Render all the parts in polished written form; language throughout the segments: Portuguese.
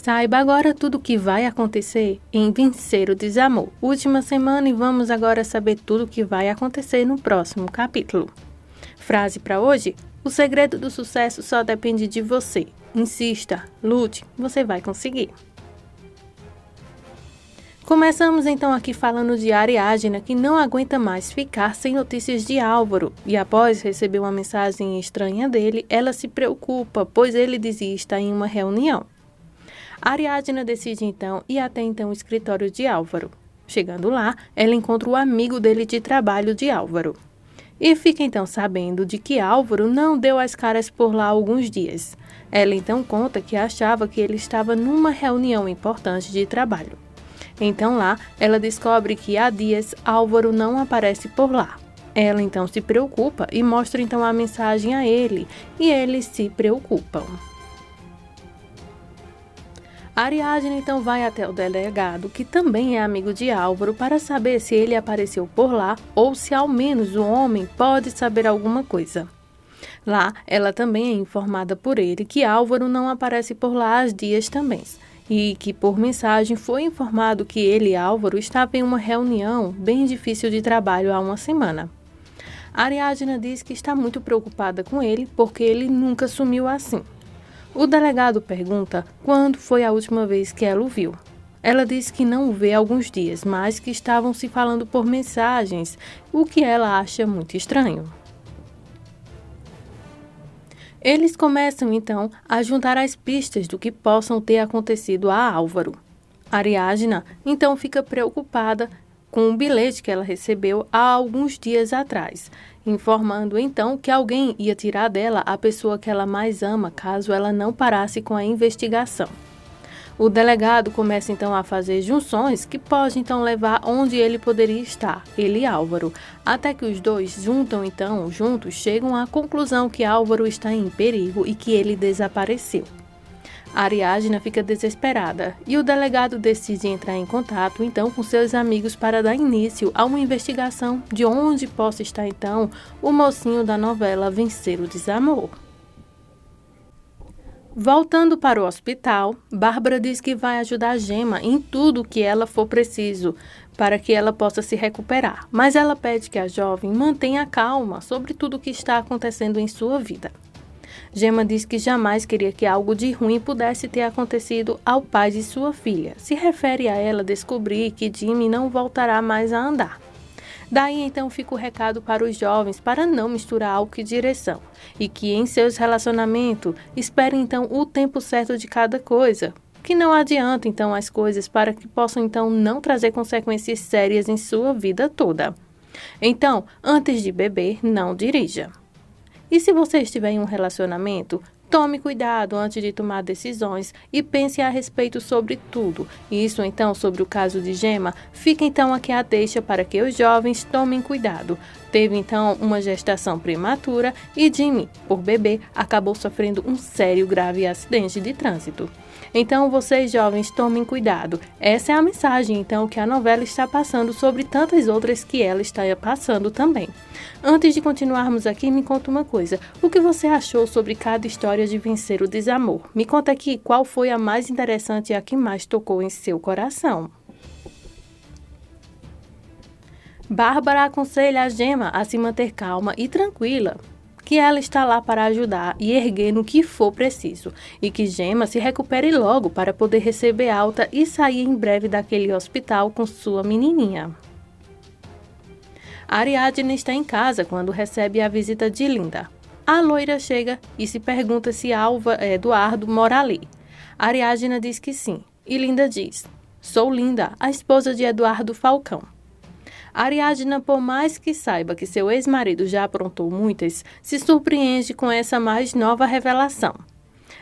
Saiba agora tudo o que vai acontecer em Vencer o Desamor. Última semana e vamos agora saber tudo o que vai acontecer no próximo capítulo. Frase para hoje: o segredo do sucesso só depende de você. Insista, lute, você vai conseguir. Começamos então aqui falando de Ariadna, que não aguenta mais ficar sem notícias de Álvaro, e após receber uma mensagem estranha dele, ela se preocupa, pois ele dizia estar em uma reunião. Ariadna decide então ir até então o escritório de Álvaro. Chegando lá, ela encontra o amigo dele de trabalho de Álvaro. E fica então sabendo de que Álvaro não deu as caras por lá há alguns dias. Ela então conta que achava que ele estava numa reunião importante de trabalho. Então lá, ela descobre que há dias Álvaro não aparece por lá. Ela então se preocupa e mostra então a mensagem a ele, e eles se preocupam. Ariadna então vai até o delegado, que também é amigo de Álvaro, para saber se ele apareceu por lá ou se ao menos o homem pode saber alguma coisa. Lá, ela também é informada por ele que Álvaro não aparece por lá há dias também, e que por mensagem foi informado que ele e Álvaro estavam em uma reunião bem difícil de trabalho há uma semana. Ariadna diz que está muito preocupada com ele porque ele nunca sumiu assim. O delegado pergunta quando foi a última vez que ela o viu. Ela diz que não o vê há alguns dias, mas que estavam se falando por mensagens, o que ela acha muito estranho. Eles começam então a juntar as pistas do que possam ter acontecido a Álvaro. Ariadna então fica preocupada com um bilhete que ela recebeu há alguns dias atrás, informando então que alguém ia tirar dela a pessoa que ela mais ama caso ela não parasse com a investigação. O delegado começa então a fazer junções que pode então levar onde ele poderia estar, ele e Álvaro, até que os dois juntos chegam à conclusão que Álvaro está em perigo e que ele desapareceu. Ariadna fica desesperada e o delegado decide entrar em contato então com seus amigos para dar início a uma investigação de onde possa estar então o mocinho da novela Vencer o Desamor. Voltando para o hospital, Bárbara diz que vai ajudar Gemma em tudo o que ela for preciso para que ela possa se recuperar, mas ela pede que a jovem mantenha calma sobre tudo o que está acontecendo em sua vida. Gemma diz que jamais queria que algo de ruim pudesse ter acontecido ao pai de sua filha. Se refere a ela descobrir que Jimmy não voltará mais a andar. Daí então fica o recado para os jovens para não misturar álcool e direção e que em seus relacionamentos esperem então o tempo certo de cada coisa, que não adianta então as coisas para que possam então não trazer consequências sérias em sua vida toda. Então, antes de beber, não dirija. E se você estiver em um relacionamento, tome cuidado antes de tomar decisões e pense a respeito sobre tudo. Isso então sobre o caso de Gemma, fica então aqui a deixa para que os jovens tomem cuidado. Teve então uma gestação prematura e Jimmy, por beber, acabou sofrendo um sério grave acidente de trânsito. Então vocês jovens tomem cuidado. Essa é a mensagem então que a novela está passando sobre tantas outras que ela está passando também. Antes de continuarmos aqui, me conta uma coisa. O que você achou sobre cada história de Vencer o Desamor? Me conta aqui qual foi a mais interessante e a que mais tocou em seu coração. Bárbara aconselha a Gemma a se manter calma e tranquila, que ela está lá para ajudar e erguer no que for preciso, e que Gemma se recupere logo para poder receber alta e sair em breve daquele hospital com sua menininha. Ariadna está em casa quando recebe a visita de Linda. A loira chega e se pergunta se Eduardo mora ali. Ariadna diz que sim, e Linda diz: "Sou Linda, a esposa de Eduardo Falcão." Ariadna, por mais que saiba que seu ex-marido já aprontou muitas, se surpreende com essa mais nova revelação.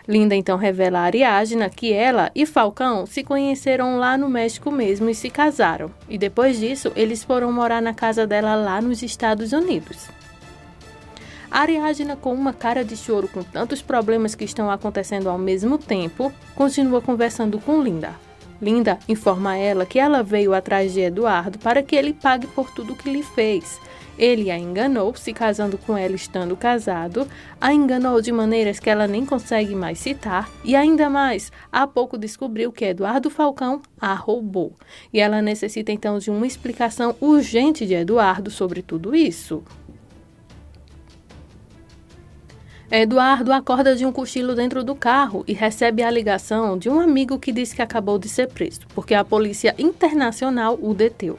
Linda então revela a Ariadna que ela e Falcão se conheceram lá no México mesmo e se casaram. E depois disso, eles foram morar na casa dela lá nos Estados Unidos. Ariadna, com uma cara de choro com tantos problemas que estão acontecendo ao mesmo tempo, continua conversando com Linda. Linda informa a ela que ela veio atrás de Eduardo para que ele pague por tudo que lhe fez. Ele a enganou, se casando com ela estando casado, a enganou de maneiras que ela nem consegue mais citar e ainda mais, há pouco descobriu que Eduardo Falcão a roubou. E ela necessita então de uma explicação urgente de Eduardo sobre tudo isso. Eduardo acorda de um cochilo dentro do carro e recebe a ligação de um amigo que diz que acabou de ser preso, porque a Polícia Internacional o deteu.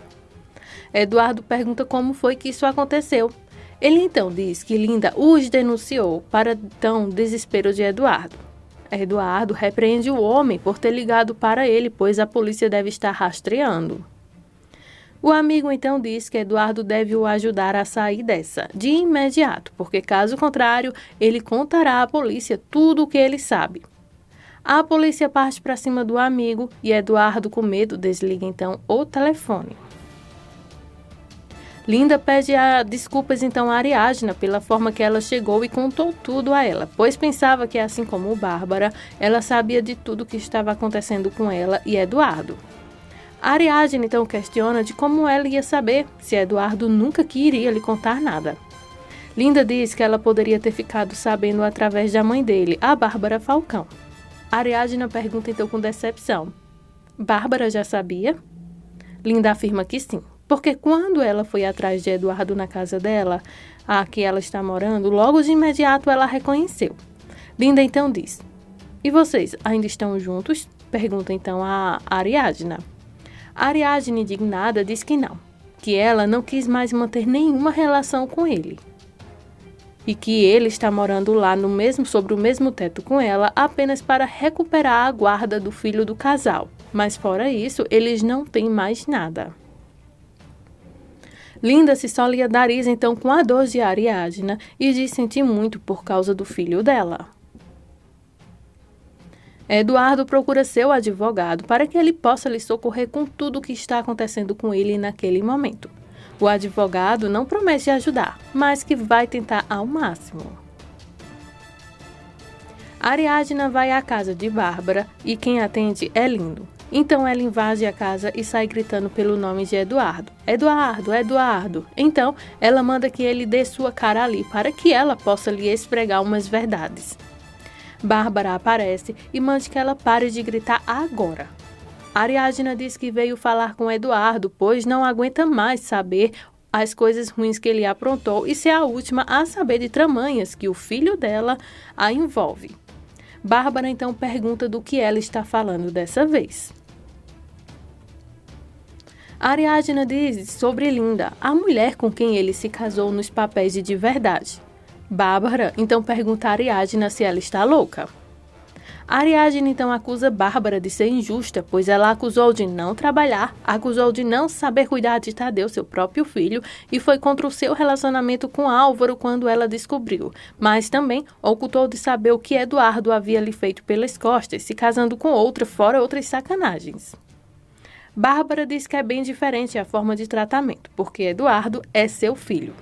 Eduardo pergunta como foi que isso aconteceu. Ele então diz que Linda os denunciou para então desespero de Eduardo. Eduardo repreende o homem por ter ligado para ele, pois a polícia deve estar rastreando. O amigo então diz que Eduardo deve o ajudar a sair dessa, de imediato, porque caso contrário, ele contará à polícia tudo o que ele sabe. A polícia parte para cima do amigo e Eduardo, com medo, desliga então o telefone. Linda pede desculpas então a Ariadna pela forma que ela chegou e contou tudo a ela, pois pensava que, assim como Bárbara, ela sabia de tudo o que estava acontecendo com ela e Eduardo. Ariadna então questiona de como ela ia saber se Eduardo nunca iria lhe contar nada. Linda diz que ela poderia ter ficado sabendo através da mãe dele, a Bárbara Falcão. Ariadna pergunta então com decepção: Bárbara já sabia? Linda afirma que sim, porque quando ela foi atrás de Eduardo na casa dela, a que ela está morando, logo de imediato ela a reconheceu. Linda então diz: E vocês ainda estão juntos? Pergunta então a Ariadna. Ariadne, indignada, diz que não, que ela não quis mais manter nenhuma relação com ele e que ele está morando lá sobre o mesmo teto com ela apenas para recuperar a guarda do filho do casal, mas fora isso, eles não têm mais nada. Linda se solidariza então com a dor de Ariadna e diz sentir muito por causa do filho dela. Eduardo procura seu advogado para que ele possa lhe socorrer com tudo o que está acontecendo com ele naquele momento. O advogado não promete ajudar, mas que vai tentar ao máximo. Ariadna vai à casa de Bárbara e quem atende é Lindo. Então ela invade a casa e sai gritando pelo nome de Eduardo. Eduardo, Eduardo. Então ela manda que ele dê sua cara ali para que ela possa lhe esfregar umas verdades. Bárbara aparece e manda que ela pare de gritar agora. Ariadna diz que veio falar com Eduardo, pois não aguenta mais saber as coisas ruins que ele aprontou e ser a última a saber de tramanhas que o filho dela a envolve. Bárbara então pergunta do que ela está falando dessa vez. Ariadna diz sobre Linda, a mulher com quem ele se casou nos papéis de verdade. Bárbara então pergunta a Ariadna se ela está louca. Ariadna então acusa Bárbara de ser injusta, pois ela a acusou de não trabalhar, acusou de não saber cuidar de Tadeu, seu próprio filho, e foi contra o seu relacionamento com Álvaro quando ela descobriu, mas também ocultou de saber o que Eduardo havia lhe feito pelas costas, se casando com outra, fora outras sacanagens. Bárbara diz que é bem diferente a forma de tratamento, porque Eduardo é seu filho.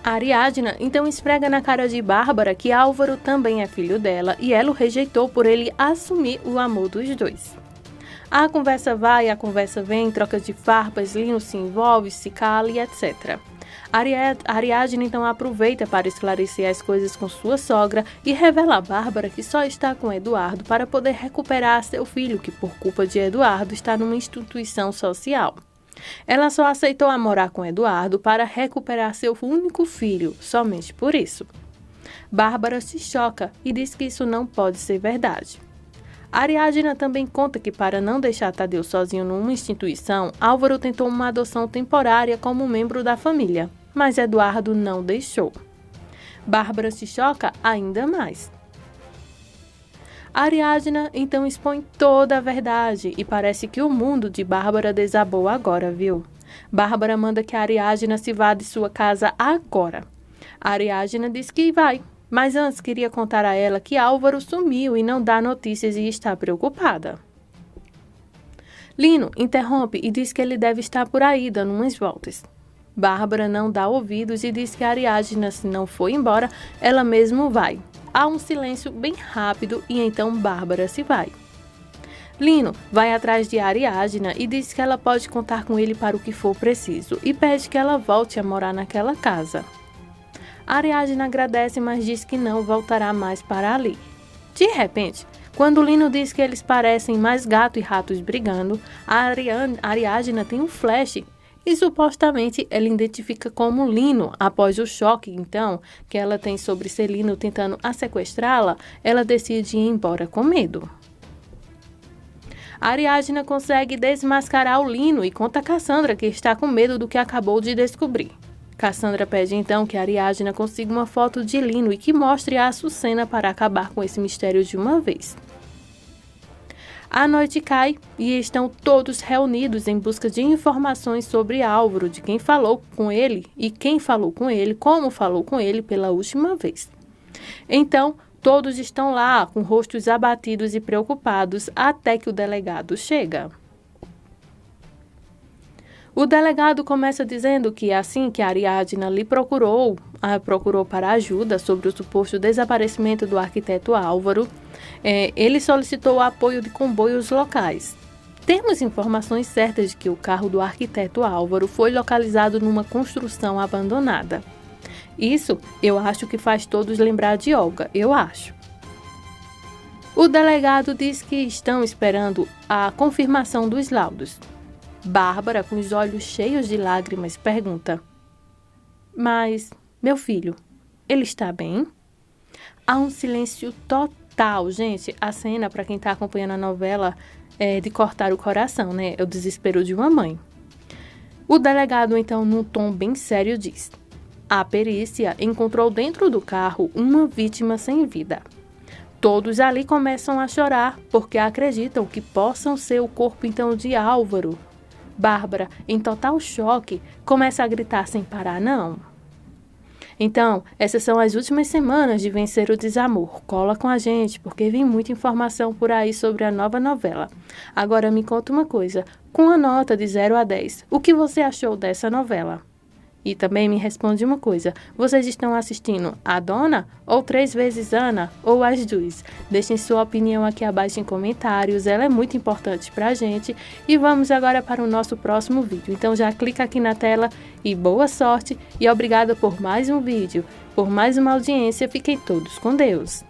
Ariadna então esfrega na cara de Bárbara que Álvaro também é filho dela e ela o rejeitou por ele assumir o amor dos dois. A conversa vai, a conversa vem, troca de farpas, Lino se envolve, se cala e etc. Ariadna então aproveita para esclarecer as coisas com sua sogra e revela a Bárbara que só está com Eduardo para poder recuperar seu filho, que por culpa de Eduardo está numa instituição social. Ela só aceitou morar com Eduardo para recuperar seu único filho, somente por isso. Bárbara se choca e diz que isso não pode ser verdade. Ariadna também conta que para não deixar Tadeu sozinho numa instituição, Álvaro tentou uma adoção temporária como membro da família, mas Eduardo não deixou. Bárbara se choca ainda mais. Ariadna então expõe toda a verdade e parece que o mundo de Bárbara desabou agora, viu? Bárbara manda que Ariadna se vá de sua casa agora. Ariadna diz que vai, mas antes queria contar a ela que Álvaro sumiu e não dá notícias e está preocupada. Lino interrompe e diz que ele deve estar por aí dando umas voltas. Bárbara não dá ouvidos e diz que Ariadna, se não for embora, ela mesmo vai. Há um silêncio bem rápido e então Bárbara se vai. Lino vai atrás de Ariadna e diz que ela pode contar com ele para o que for preciso e pede que ela volte a morar naquela casa. Ariadna agradece, mas diz que não voltará mais para ali. De repente, quando Lino diz que eles parecem mais gato e ratos brigando, Ariadna tem um flash e supostamente ela identifica como Lino. Após o choque, então, que ela tem sobre ser Lino tentando a sequestrá-la, ela decide ir embora com medo. Ariadna consegue desmascarar o Lino e conta a Cassandra que está com medo do que acabou de descobrir. Cassandra pede então que Ariadna consiga uma foto de Lino e que mostre a Açucena para acabar com esse mistério de uma vez. A noite cai e estão todos reunidos em busca de informações sobre Álvaro, de quem falou com ele e quem falou com ele, como falou com ele pela última vez. Então, todos estão lá, com rostos abatidos e preocupados, até que o delegado chega. O delegado começa dizendo que assim que Ariadna lhe procurou para ajuda sobre o suposto desaparecimento do arquiteto Álvaro, ele solicitou o apoio de comboios locais. Temos informações certas de que o carro do arquiteto Álvaro foi localizado numa construção abandonada. Isso eu acho que faz todos lembrar de Olga, eu acho. O delegado diz que estão esperando a confirmação dos laudos. Bárbara, com os olhos cheios de lágrimas, pergunta: "Mas, meu filho, ele está bem?" Há um silêncio total, gente. A cena, para quem está acompanhando a novela, é de cortar o coração, né? É o desespero de uma mãe. O delegado, então, num tom bem sério, diz: "A perícia encontrou dentro do carro uma vítima sem vida. Todos ali começam a chorar porque acreditam que possam ser o corpo então de Álvaro." Bárbara, em total choque, começa a gritar sem parar: "Não!" Então, essas são as últimas semanas de Vencer o Desamor. Cola com a gente, porque vem muita informação por aí sobre a nova novela. Agora me conta uma coisa, com a nota de 0 a 10, o que você achou dessa novela? E também me responde uma coisa, vocês estão assistindo a Dona, ou 3 vezes Ana, ou as duas? Deixem sua opinião aqui abaixo em comentários, ela é muito importante pra gente. E vamos agora para o nosso próximo vídeo. Então já clica aqui na tela e boa sorte e obrigada por mais um vídeo, por mais uma audiência. Fiquem todos com Deus.